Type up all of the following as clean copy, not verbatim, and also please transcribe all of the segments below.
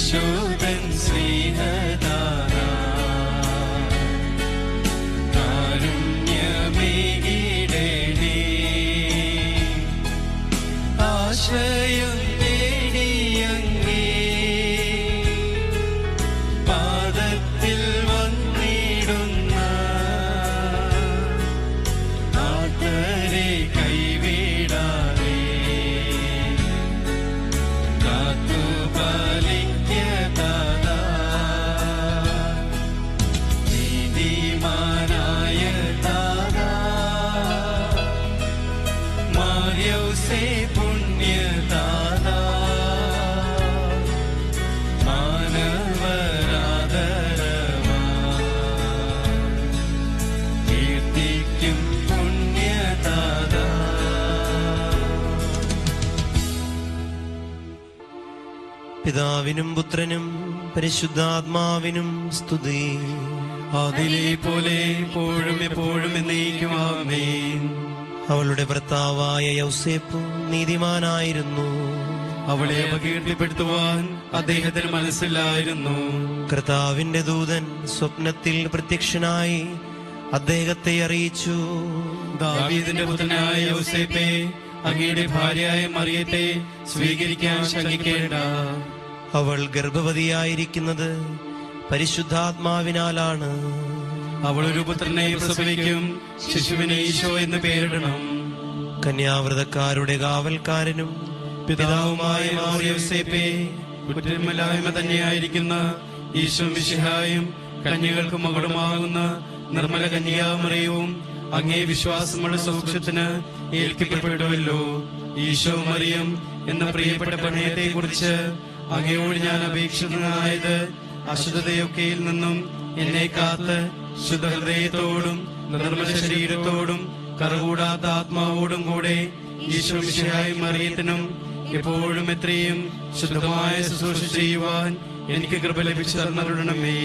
ഈശോദൻ സ്നേഹദാന കാരുണ്യമേകിടണേ. ആശ്രയം നേടിയങ്ങേ പാദത്തിൽ വന്നിടുന്ന ആർത്തരെ കൈവിടാതെ കാത്തുപാലിക്കതാ. നീതിമാനായ താതാ മാർയോസേ പുണ്യതാതാ മാനവരാദരവാ കീർത്തിക്കും പുണ്യതാതാ. പിതാവിനും പുത്രനും പരിശുദ്ധാത്മാവിനും സ്തുതി. അതിലെ പോലെ എപ്പോഴും എപ്പോഴും എന്നേക്കും ആമേൻ. അവളുടെ ഭർത്താവായ യൗസേപ്പ് നീതിമാനായിരുന്നു. അവളെ അപകീർത്തിപ്പെടുത്തുവാൻ അദ്ദേഹത്തിന് മനസ്സിലായിരുന്നു. കർത്താവിന്റെ ദൂതൻ സ്വപ്നത്തിൽ പ്രത്യക്ഷനായി അദ്ദേഹത്തെ അറിയിച്ചു. ദാവീദിന്റെ പുത്രനായ യോസേപ്പേ, അങ്ങയുടെ ഭാര്യയായ മറിയത്തെ സ്വീകരിക്കാൻ ശങ്കിക്കേണ്ട. അവൾ ഗർഭവതിയായിരിക്കുന്നത് പരിശുദ്ധാത്മാവിനാലാണ്. അവൾ ഒരു പുത്രനെ പ്രസവിക്കും, ശിശുവിന് ഈശോ എന്ന് പേരിടണം. കന്യാവ്രതക്കാരുടെ കാവൽക്കാരനും പിതാവുമായ യോസേപ്പേ, കുറ്റമില്ലായ്മ തന്നെയായിരിക്കുന്ന ഈശോ മിശിഹായും കന്യകൾക്ക് മകളുമാകുന്ന നിർമ്മല കന്യാമറിയവും അങ്ങേ വിശ്വാസമുള്ള സൗഖ്യത്തിന് ഏൽക്കപ്പെടുമല്ലോ. ഈശോ മറിയം എന്ന പ്രിയപ്പെട്ട പ്രണയത്തെ കുറിച്ച് അങ്ങയോട് ഞാൻ അപേക്ഷിതനായത് അശുദ്ധതയൊക്കെയിൽ നിന്നും എന്നെ കാത്ത് ശുദ്ധഹൃദയത്തോടും നിർമ്മല ശരീരത്തോടും കറകൂടാത്ത ആത്മാവോടും കൂടെ ഈശോ മിശിഹായും മറിയത്തിനും എപ്പോഴും എത്രയും ശുദ്ധമായ ശുശ്രൂഷ ചെയ്യുവാൻ എനിക്ക് കൃപ ലഭിച്ചു തന്നരുളണമേ.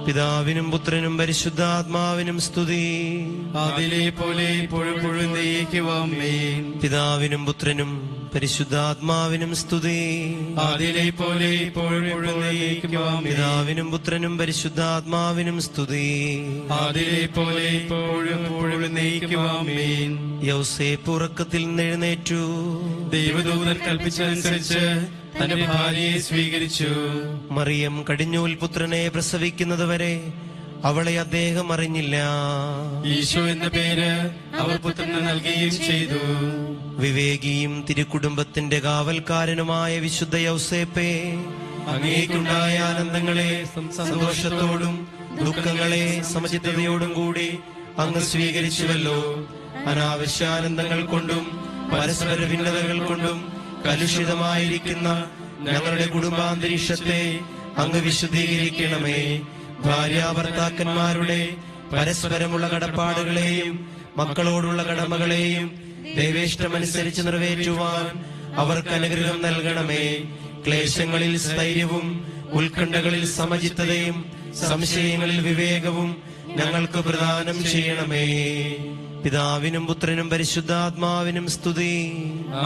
പിതാവിനും പുത്രനും പരിശുദ്ധാത്മാവിനും സ്തുതി. അതിലെ പോലെ എപ്പോഴും ആമേൻ. പിതാവിനും പുത്രനും പരിശുദ്ധാത്മാവിനും സ്തുതി. അതിലെ പോലെ എപ്പോഴും ആമേൻ. പിതാവിനും പുത്രനും പരിശുദ്ധാത്മാവിനും സ്തുതി. അതിലെ പോലെ എപ്പോഴും ആമേൻ. യൗസേപ്പ് ഉറക്കത്തിൽ നിന്നെഴുന്നേറ്റു. ദൈവദൂതൻ കൽപ്പിച്ചതനുസരിച്ച് തന്റെ ഭാര്യയെ സ്വീകരിച്ചു. മറിയം കടിഞ്ഞൂൽ പുത്രനെ പ്രസവിക്കുന്നത് വരെ അവളെ അദ്ദേഹം അറിഞ്ഞില്ല. ഈശോ എന്ന പേര് അവർ പുത്രന് നൽകുകയും ചെയ്തു. വിവേകിയും തിരുക്കുടുംബത്തിന്റെ കാവൽക്കാരനുമായ വിശുദ്ധ യൗസേപ്പേ, അങ്ങേക്കുണ്ടായ ആനന്ദങ്ങളെ സന്തോഷത്തോടും ദുഃഖങ്ങളെ സമചിത്തതയോടും കൂടി അങ്ങ് സ്വീകരിച്ചുവല്ലോ. അനാവശ്യാനന്ദങ്ങൾ കൊണ്ടും പരസ്പര ഭിന്നതകൾ കൊണ്ടും കലുഷിതമായിരിക്കുന്ന ഞങ്ങളുടെ കുടുംബാന്തരീക്ഷത്തെ അങ്ങ് വിശുദ്ധീകരിക്കണമേ. ഭാര്യാഭർത്താക്കന്മാരുടെ പരസ്പരമുള്ള കടപ്പാടുകളെയും മക്കളോടുള്ള കടമകളെയും ദൈവേഷ്ടമനുസരിച്ച് നിറവേറ്റുവാൻ അവർക്ക് അനുഗ്രഹം നൽകണമേ. ക്ലേശങ്ങളിൽ സ്ഥൈര്യവും ഉത്കണ്ഠകളിൽ സമചിത്തതയും സംശയങ്ങളിൽ വിവേകവും ഞങ്ങൾക്ക് പ്രദാനം ചെയ്യണമേ. പിതാവിനും പുത്രനും പരിശുദ്ധാത്മാവിനും സ്തുതി.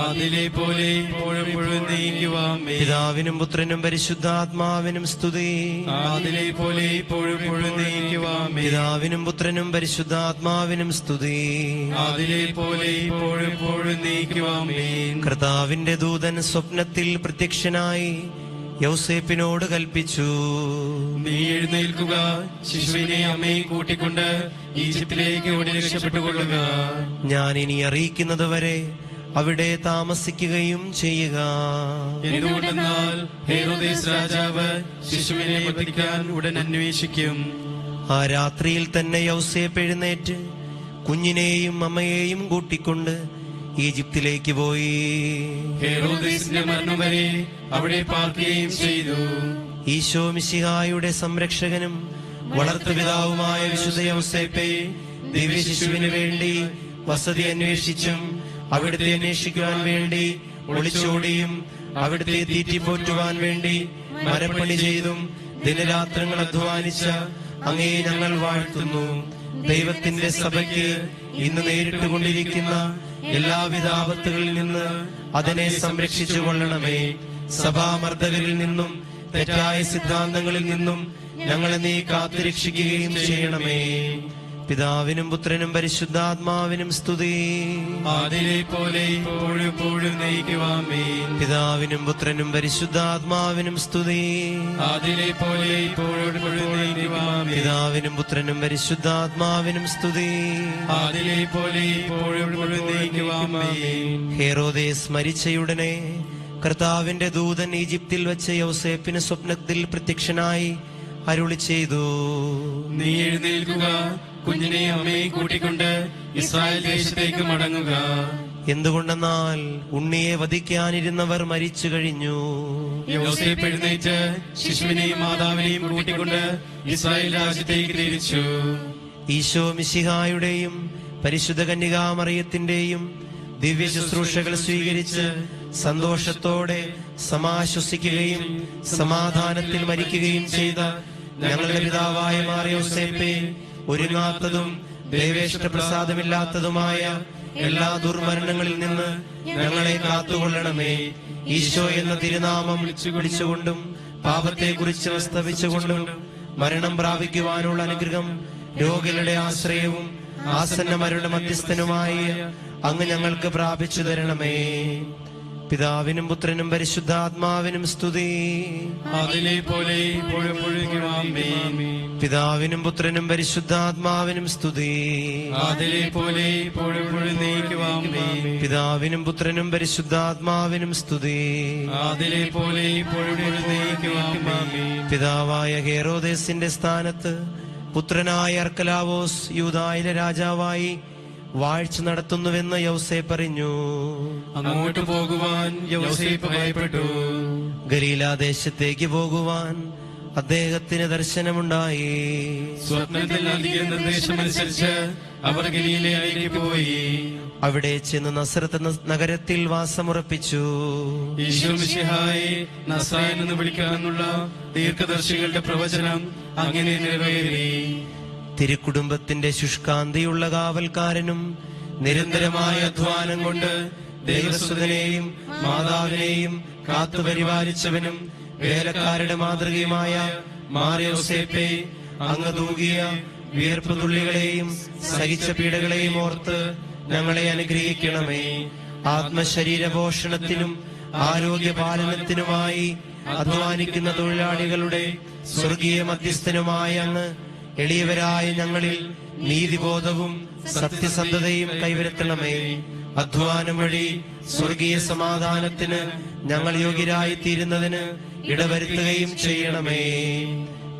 അതിലെ പോലെ എപ്പോഴും ആമേൻ. പിതാവിനും പുത്രനും പരിശുദ്ധാത്മാവിനും സ്തുതി. അതിലെ പോലെ എപ്പോഴും ആമേൻ. പിതാവിനും പുത്രനും പരിശുദ്ധാത്മാവിനും സ്തുതി. അതിലെ പോലെ എപ്പോഴും ആമേൻ. കർത്താവിന്റെ ദൂതൻ സ്വപ്നത്തിൽ പ്രത്യക്ഷനായി യൗസേപ്പിനോട് കൽപ്പിച്ചു. നീ എഴുന്നേൽക്കുക, ശിശുവിനെ അമ്മയെ കൂട്ടിക്കൊണ്ട് ഈജിപ്തിലേക്ക് ഓടി രക്ഷപ്പെട്ടുകൊള്ളുക. ഞാൻ ഇനി അറിയിക്കുന്നത് വരെ അവിടെ താമസിക്കുകയും ചെയ്യുക. എന്തുകൊണ്ടെന്നാൽ ഹേരോദേസ് രാജാവ് ശിശുവിനെ വധിക്കാൻ ഉടൻ അന്വേഷിക്കും. ആ രാത്രിയിൽ തന്നെ യൗസേപ്പ് എഴുന്നേറ്റ് കുഞ്ഞിനെയും അമ്മയെയും കൂട്ടിക്കൊണ്ട് ഈജിപ്തിലേക്ക് പോയി. ഹേരോദേസിന്റെ മരണം വരെ അവിടെ പാർക്കുകയും ചെയ്തു. ഈശോ മിശിഹായുടെ സംരക്ഷകനും വളർത്തുപിതാവുമായ വിശുദ്ധ യൗസേപ്പേ, ദിവ്യ ശിശുവിന് വേണ്ടി വസതി അന്വേഷിച്ചും അവിടുത്തെ അന്വേഷിക്കുവാൻ വേണ്ടി ഒളിച്ചോടിയും അവിടുത്തെ തീറ്റിപ്പോറ്റുവാൻ വേണ്ടി മരപ്പണി ചെയ്തും ദിനരാത്രങ്ങൾ അധ്വാനിച്ച അങ്ങേ ഞങ്ങൾ വാഴ്ത്തുന്നു. ദൈവത്തിന്റെ സഭയ്ക്ക് ഇന്ന് നേരിട്ടുകൊണ്ടിരിക്കുന്ന എല്ലാവിധ ആപത്തുകളിൽ നിന്ന് അതിനെ സംരക്ഷിച്ചു കൊള്ളണമേ. സഭാമർദ്ദകരിൽ നിന്നും തെറ്റായ സിദ്ധാന്തങ്ങളിൽ നിന്നും ഞങ്ങളെ നീ കാത്തുരക്ഷിക്കുകയും ചെയ്യണമേ. പിതാവിനും പുത്രനും പരിശുദ്ധാത്മാവിനും സ്തുതി. ആദിയിലെ പോലെ ഇപ്പോഴും എപ്പോഴും നയിക്കുവാമേൻ. പിതാവിനും പുത്രനും പരിശുദ്ധാത്മാവിനും സ്തുതി. ആദിയിലെ പോലെ ഇപ്പോഴും എപ്പോഴും നയിക്കുവാമേൻ. പിതാവിനും പുത്രനും പരിശുദ്ധാത്മാവിനും സ്തുതി. ആദിയിലെ പോലെ ഇപ്പോഴും എപ്പോഴും നയിക്കുവാമേൻ. ഹെരോദേസ് മരിച്ചയുടനെ കർത്താവിന്റെ ദൂതൻ ഈജിപ്തിൽ വെച്ച് യൗസേപ്പിന് സ്വപ്നത്തിൽ പ്രത്യക്ഷനായി അരുളി ചെയ്തു, നീ എഴുന്നേൽക്കുക, കുഞ്ഞിനെയും അമ്മയെയും കൂട്ടിക്കൊണ്ട് ഇസ്രായേൽ ദേശത്തേക്ക് മടങ്ങുക. എന്തുകൊണ്ടെന്നാൽ ഉണ്ണിയെ വധിക്കാനിരുന്നവർ മരിച്ചു കഴിഞ്ഞു. യോസേപ്പ് എഴുന്നേറ്റ് ശിശുവിനെയും മാതാവിനെയും കൂട്ടിക്കൊണ്ട് ഇസ്രായേൽ രാജ്യത്തേക്ക് തിരിച്ചു. ഈശോ മിശിഹായുടെയും പരിശുദ്ധ കന്യകാമറിയത്തിന്റെയും ദിവ്യ ശുശ്രൂഷകൾ സ്വീകരിച്ച് സന്തോഷത്തോടെ സമാശ്വസിക്കുകയും സമാധാനത്തിൽ മരിക്കുകയും ചെയ്ത ഞങ്ങളുടെ പിതാവായ മാർ യോസേപ്പേ, ഒരുങ്ങാത്തതും ദേവേഷ്ടപ്രസാദമില്ലാത്തതുമായ എല്ലാ ദുർമരണങ്ങളിൽ നിന്ന് ഞങ്ങളെ കാത്തുകൊള്ളണമേ. ഈശോ എന്ന തിരുനാമം വിളിച്ചുകൊണ്ടും പാപത്തെക്കുറിച്ച് പ്രസ്താവിച്ചുകൊണ്ടും മരണം പ്രാപിക്കുവാനുള്ള അനുഗ്രഹം, രോഗികളുടെ ആശ്രയവും ആസന്നമരുടെ മധ്യസ്ഥനുമായ അങ്ങ് ഞങ്ങൾക്ക് പ്രാപിച്ചു തരണമേ. പിതാവിനും പുത്രനും പരിശുദ്ധാത്മാവിനും സ്തുതി. അതിലെ പോലെ ഇപ്പോഴും പിതാവിനും പുത്രനും പരിശുദ്ധാത്മാവിനും സ്തുതി. അതിലെ പോലെ ഇപ്പോഴും നയിക്കുവാമേൻ. പിതാവിനും പുത്രനും പരിശുദ്ധാത്മാവിനും സ്തുതി. അതിലെ പോലെ ഇപ്പോഴും നയിക്കുവാമേൻ. പിതാവായ ഹെരോദേസിന്റെ സ്ഥാനത്ത് പുത്രനായ അർക്കലാവോസ് യൂദായിലെ രാജാവായി വാഴ്ച നടത്തുന്നുവെന്ന് യൗസേപ്പ് അറിഞ്ഞു. അങ്ങോട്ട് പോകുവാൻ യൗസേപ്പ് ഭയപ്പെട്ടു. ഗലീലാദേശത്തേക്ക് പോകുവാൻ അദ്ദേഹത്തിന് ദർശനമുണ്ടായി. സ്വപ്നത്തിൽ നൽകിയ നിർദ്ദേശമനുസരിച്ച് അവർ ഗലീലയിലേക്ക് പോയി. അവിടെ ചെന്ന് നസറത്ത് നഗരത്തിൽ വാസമുറപ്പിച്ചു. ഈശോ മിശിഹായെ നസ്രായൻ എന്ന് വിളിക്കാനുള്ള ദീർഘദർശികളുടെ പ്രവചനം അങ്ങനെ നിറവേറി. തിരുക്കുടുംബത്തിന്റെ ശുഷ്കാന്തിയുള്ള കാവൽക്കാരനും നിരന്തരമായ അധ്വാനം കൊണ്ട് ദൈവസുതനെയും മാതാവിനെയും കാത്തുപരിപാലിച്ചവനും വേലക്കാരുടെ മാതൃകയുമായ മാർ യോസേപ്പേ, അങ്ങ് തൂകിയ വിയർപ്പ് തുള്ളികളെയും സഹിച്ച പീഡകളെയും ഓർത്ത് ഞങ്ങളെ അനുഗ്രഹിക്കണമേ. ആത്മശരീര പോഷണത്തിനും ആരോഗ്യപാലനത്തിനുമായി അധ്വാനിക്കുന്ന തൊഴിലാളികളുടെ സ്വർഗീയ മധ്യസ്ഥനുമായ അങ്ങ് എളിയവരായ ഞങ്ങളിൽ നീതിബോധവും സത്യസന്ധതയും കൈവരുത്തണമേ. അധ്വാനം വഴി സ്വർഗീയ സമാധാനത്തിന് ഞങ്ങൾ യോഗ്യരായി തീരുന്നതിന് ഇടവരുത്തുകയും ചെയ്യണമേ.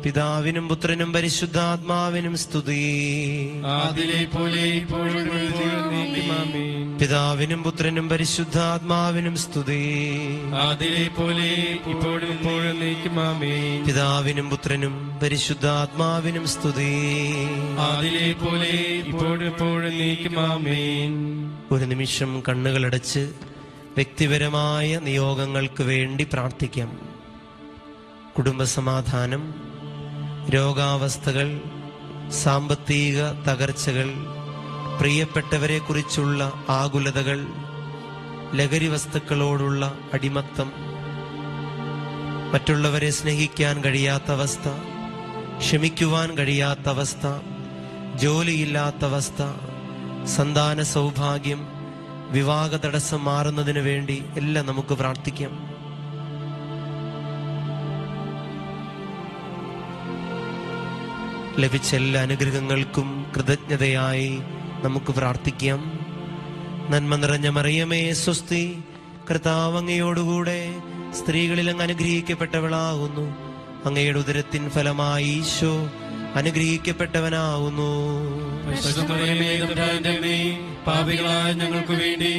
പിതാവിനും പുത്രനും പരിശുദ്ധാത്മാവിനും സ്തുതി. അതിലെ പോലെ ഇപ്പോഴും പിതാവിനും പുത്രനും പരിശുദ്ധാത്മാവിനും സ്തുതി. അതിലെ പോലെ ഇപ്പോഴും നയിക്കുമാമേൻ. പിതാവിനും പുത്രനും പരിശുദ്ധാത്മാവിനും സ്തുതി. അതിലെ പോലെ ഇപ്പോഴും നയിക്കുമാമേൻ. ഒരു നിമിഷം കണ്ണുകളടച്ച് വ്യക്തിപരമായ നിയോഗങ്ങൾക്ക് വേണ്ടി പ്രാർത്ഥിക്കാം. കുടുംബസമാധാനം, രോഗാവസ്ഥകൾ, സാമ്പത്തിക തകർച്ചകൾ, പ്രിയപ്പെട്ടവരെ കുറിച്ചുള്ള ആകുലതകൾ, ലഹരി വസ്തുക്കളോടുള്ള അടിമത്തം, മറ്റുള്ളവരെ സ്നേഹിക്കാൻ കഴിയാത്ത അവസ്ഥ, ക്ഷമിക്കുവാൻ കഴിയാത്ത അവസ്ഥ, ജോലിയില്ലാത്ത അവസ്ഥ, സന്താന സൗഭാഗ്യം, വിവാഹ തടസ്സം മാറുന്നതിന് വേണ്ടി എല്ലാം നമുക്ക് പ്രാർത്ഥിക്കാം. ലഭിച്ച എല്ലാ അനുഗ്രഹങ്ങൾക്കും കൃതജ്ഞതയായി നമുക്ക് പ്രാർത്ഥിക്കാം. നന്മ നിറഞ്ഞ മറിയമേ സ്വസ്തി, കർത്താവ് അങ്ങയോടുകൂടെ സ്ത്രീകളിൽ അങ്ങ് അനുഗ്രഹിക്കപ്പെട്ടവളാകുന്നു. അങ്ങയുടെ ഉദരത്തിൻ ഫലമായി ഈശോ അനുഗ്രഹിക്കപ്പെട്ടവനാകുന്നു. പാപികളായ ഞങ്ങൾക്ക് വേണ്ടി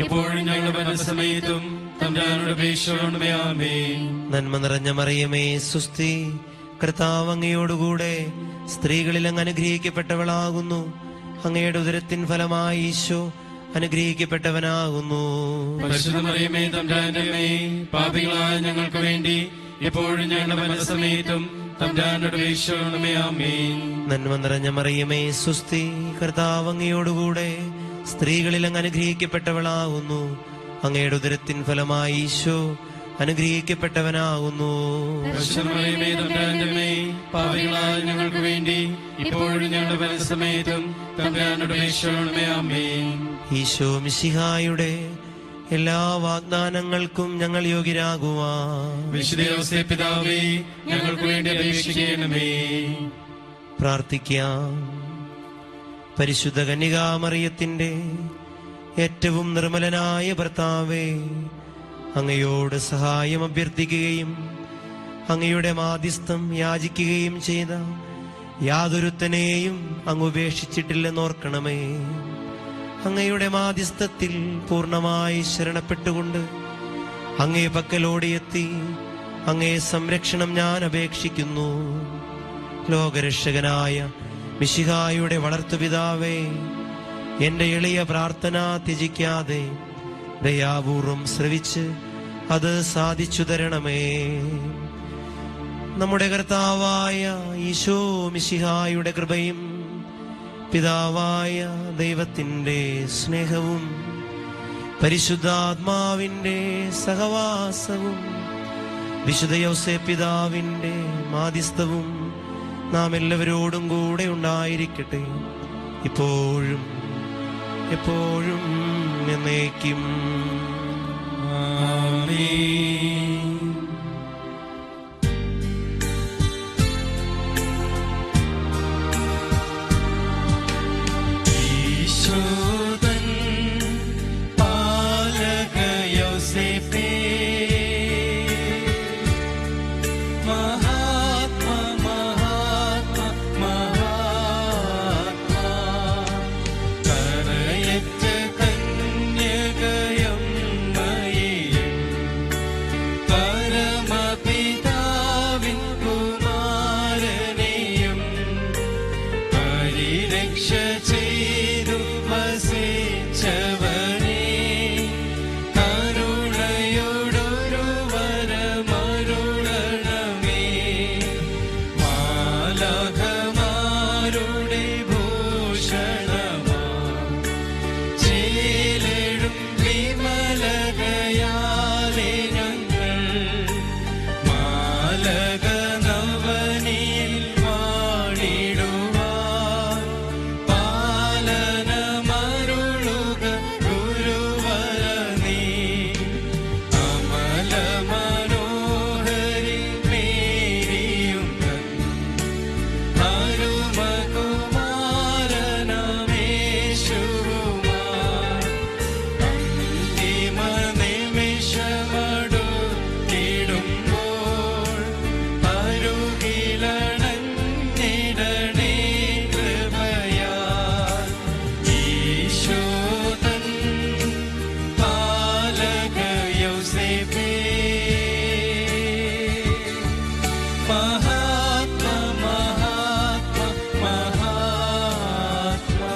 ഇപ്പോഴും ഞങ്ങളുടെ മരണസമയത്തും തമ്പുരാനോട് അപേക്ഷിക്കണമേ. ആമേൻ. നന്മ നിറഞ്ഞ മറിയമേ സ്വസ്തി, കർത്താവ് അങ്ങയോടുകൂടെ സ്ത്രീകളിൽ അങ്ങ് അനുഗ്രഹിക്കപ്പെട്ടവളാകുന്നു. അങ്ങയുടെ ഉദരത്തിൻ ഫലമായി ഈശോ അനുഗ്രഹിക്കപ്പെട്ടവനാകുന്നു. പരിശുദ്ധ മറിയമേ തമ്പുരാന്റെ അമ്മേ, പാപികളായ ഞങ്ങൾക്ക് വേണ്ടി ഇപ്പോഴും ഞങ്ങളുടെ മരണസമയത്തും തമ്പുരാനോട് അപേക്ഷിക്കണമേ. ആമേൻ. നന്മ നിറഞ്ഞ മറിയമേ സ്വസ്തി, കർത്താവ് അങ്ങയോടുകൂടെ സ്ത്രീകളിൽ അങ്ങ് അനുഗ്രഹിക്കപ്പെട്ടവളാകുന്നു. അങ്ങയുടെ ഉദരത്തിൻ ഫലമായി ഈശോ അനുഗ്രഹിക്കപ്പെട്ടവനാകുന്നു. പരിശുദ്ധമറിയമേ തമ്പുരാന്റെ അമ്മേ, പാപികളായ ഞങ്ങൾക്ക് വേണ്ടി ഇപ്പോഴും ഞങ്ങളുടെ മരണസമയത്തും തമ്പുരാനോട് അപേക്ഷിക്കണമേ. ആമേൻ. ഈശോ മിശിഹായുടെ എല്ലാ വാഗ്ദാനങ്ങൾക്കും ഞങ്ങൾ യോഗ്യരാകുവാൻ വിശുദ്ധ യോസേപ്പ് പിതാവേ, ഞങ്ങൾക്ക് വേണ്ടി അപേക്ഷിക്കണമേ. പ്രാർത്ഥിക്കാം. പരിശുദ്ധ കന്യകാമറിയത്തിന്റെ ഏറ്റവും നിർമ്മലനായ ഭർത്താവേ, അങ്ങയോട് സഹായം അഭ്യർത്ഥിക്കുകയും അങ്ങയുടെ മാധ്യസ്ഥം യാചിക്കുകയും ചെയ്ത യാതൊരുത്തനെയും അങ്ങ് ഉപേക്ഷിച്ചിട്ടില്ലെന്നോർക്കണമേ. അങ്ങയുടെ മാധ്യസ്ഥത്തിൽ പൂർണ്ണമായി ശരണപ്പെട്ടുകൊണ്ട് അങ്ങേ പക്കലോടിയെത്തി അങ്ങേ സംരക്ഷണം ഞാൻ അപേക്ഷിക്കുന്നു. ലോകരക്ഷകനായ മിശിഹായുടെ വളർത്തുപിതാവേ, എന്റെ എളിയ പ്രാർത്ഥന ത്യജിക്കാതെ ദയാപൂർവം ശ്രവിച്ച് അത് സാധിച്ചു തരണമേ. നമ്മുടെ കർത്താവായ ഈശോ മിശിഹായുടെ കൃപയും പിതാവായ ദൈവത്തിന്റെ സ്നേഹവും പരിശുദ്ധാത്മാവിന്റെ സഹവാസവും വിശുദ്ധ യോസേപ്പ് പിതാവിന്റെ മാധ്യസ്ഥവും നാം എല്ലാവരോടും കൂടെ ഉണ്ടായിരിക്കട്ടെ, ഇപ്പോഴും എപ്പോഴും എന്നേക്കും. ആമേൻ. ഈശോദൻ പാലക യോസേപ്പേ, മഹാത്മാ മഹാത്മാ മഹാത്മാ, കരയറ്റ കന്യകയമ്മയെയും പരമപിതാവിൻ കുമാരനെയും പരിരക്ഷ ചെയ്തു വസിച്ചവനെ, കരുണയോടൊരു വരമരുളണമേ. മാലാഖമാരുടെ ഭൂഷണമാ ചേലെഴും വിമലകയാലെ ഞങ്ങൾ മാലക നവനിൽ വാണിടുവാൻ പാലനമരുളുക ഗുരുവര നീ. അമല മനോഹരി മേരിയും അരുമകുമാരനമേശുവുമായി അന്തിമ നിമിഷമടുത്തിടുമ്പോൾ അരുകിലണഞ്ഞിടണേ കൃപയാൽ. ഈശോദൻ പാലക യൗസേപ്പേ, മഹാത്മാ മഹാത്മാ മഹാത്മാ.